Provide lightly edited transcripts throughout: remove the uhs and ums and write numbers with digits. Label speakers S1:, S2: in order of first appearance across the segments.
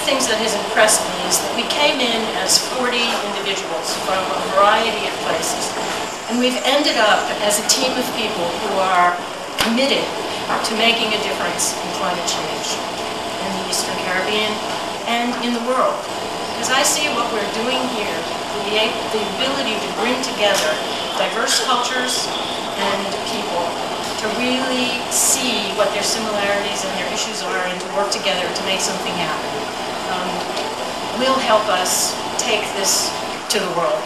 S1: things that has impressed me is that we came in as 40 individuals from a variety of places, and we've ended up as a team of people who are committed to making a difference in climate change in the Eastern Caribbean and in the world. Because I see what we're doing here, the ability to bring together diverse cultures and people to really see what their similarities and their issues are and to work together to make something happen, will help us take this to the world.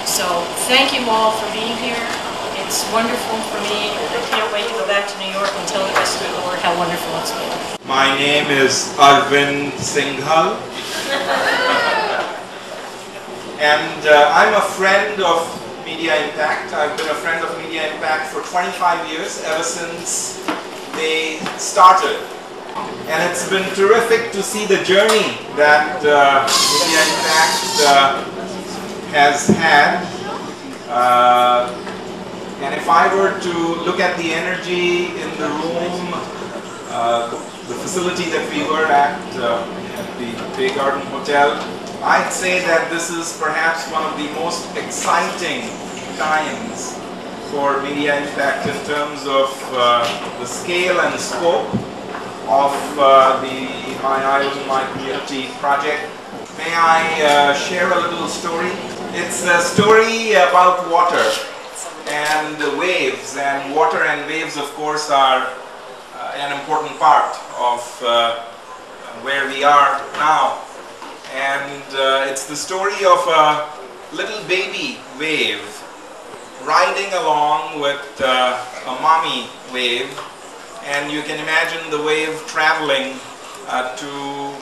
S1: So thank you all for being here. It's wonderful for me. I can't wait to go back to New York and tell the rest of the world how wonderful it's been.
S2: My name is Alvin Singal. And I'm a friend of Media Impact. I've been a friend of Media Impact for 25 years, ever since they started. And it's been terrific to see the journey that Media Impact has had. And if I were to look at the energy in the room, the facility that we were at the Bay Garden Hotel, I'd say that this is perhaps one of the most exciting times for Media Impact in terms of the scale and scope of the My Island, My Community project. May I share a little story? It's a story about water and the waves, and water and waves, of course, are an important part of where we are now. And it's the story of a little baby wave riding along with a mommy wave, and you can imagine the wave traveling to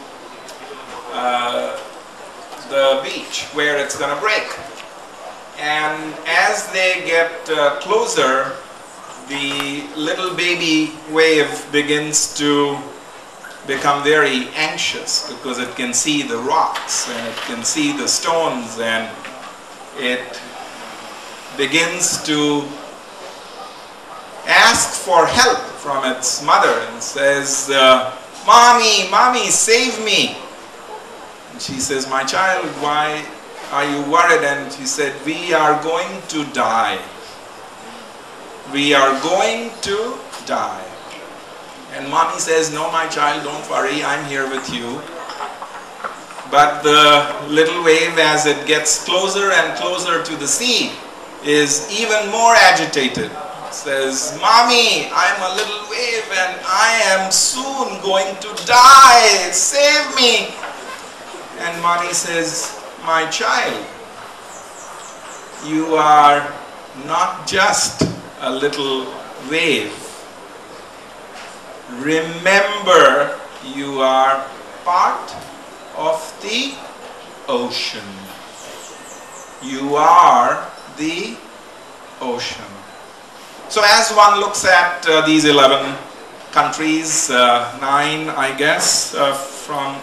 S2: the beach where it's going to break. And as they get closer, the little baby wave begins to become very anxious because it can see the rocks and it can see the stones, and it begins to ask for help from its mother and says, "Mommy, Mommy, save me." And she says, "My child, why are you worried?" And he said, "We are going to die. We are going to die." And Mommy says, "No, my child, don't worry, I'm here with you." But the little wave, as it gets closer and closer to the sea, is even more agitated. It says, "Mommy, I'm a little wave and I am soon going to die. Save me." And Mommy says, "My child, you are not just a little wave. Remember, you are part of the ocean. You are the ocean." So as one looks at these 11 countries, 9 I guess, from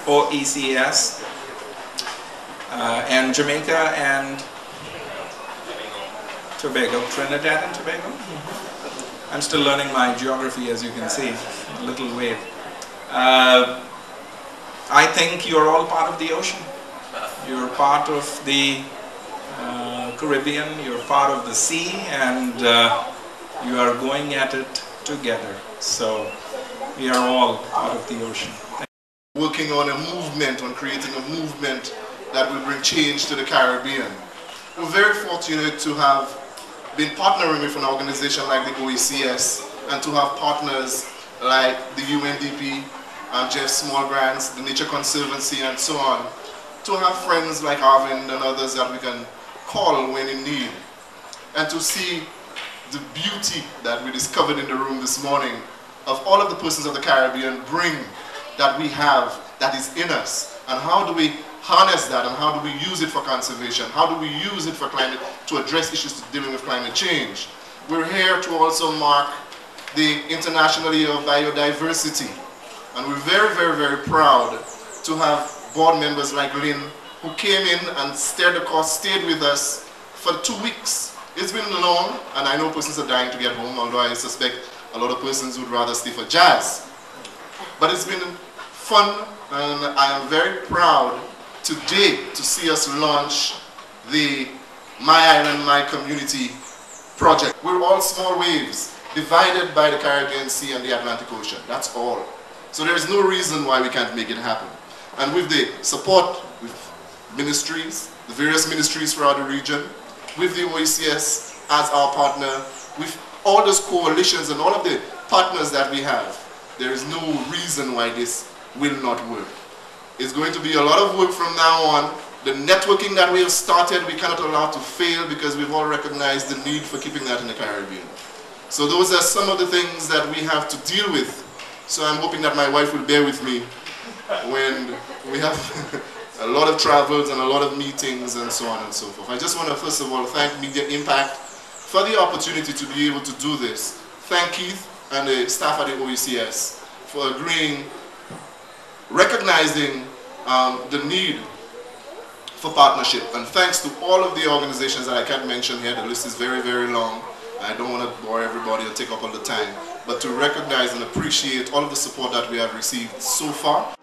S2: OECS, and Jamaica and Tobago, Trinidad and Tobago. I'm still learning my geography, as you can see, a little wave. I think you're all part of the ocean. You're part of the Caribbean, you're part of the sea, and you are going at it together. So we are all part of the ocean.
S3: Working on a movement, on creating a movement that will bring change to the Caribbean. We're very fortunate to have been partnering with an organization like the OECS and to have partners like the UNDP, Jeff Smallgrants, the Nature Conservancy, and so on. To have friends like Alvin and others that we can call when in need. And to see the beauty that we discovered in the room this morning of all of the persons of the Caribbean bring that we have, that is in us. And how do we harness that, and how do we use it for conservation? How do we use it for climate, to address issues dealing with climate change? We're here to also mark the International Year of Biodiversity. And we're very, very, very proud to have board members like Lynn, who came in and stayed with us for 2 weeks. It's been long, and I know persons are dying to get home, although I suspect a lot of persons would rather stay for jazz. But it's been fun, and I am very proud today to see us launch the My Island, My Community project. We're all small waves divided by the Caribbean Sea and the Atlantic Ocean. That's all. So there's no reason why we can't make it happen. And with the support with ministries, the various ministries throughout the region, with the OECS as our partner, with all those coalitions and all of the partners that we have, there is no reason why this will not work. It's going to be a lot of work from now on. The networking that we have started, we cannot allow to fail because we've all recognized the need for keeping that in the Caribbean. So those are some of the things that we have to deal with. So I'm hoping that my wife will bear with me when we have a lot of travels and a lot of meetings and so on and so forth. I just want to first of all thank Media Impact for the opportunity to be able to do this. Thank Keith and the staff at the OECS for agreeing, recognizing the need for partnership. And thanks to all of the organizations that I can't mention here, the list is very, very long. I don't want to bore everybody or take up all the time, but to recognize and appreciate all of the support that we have received so far.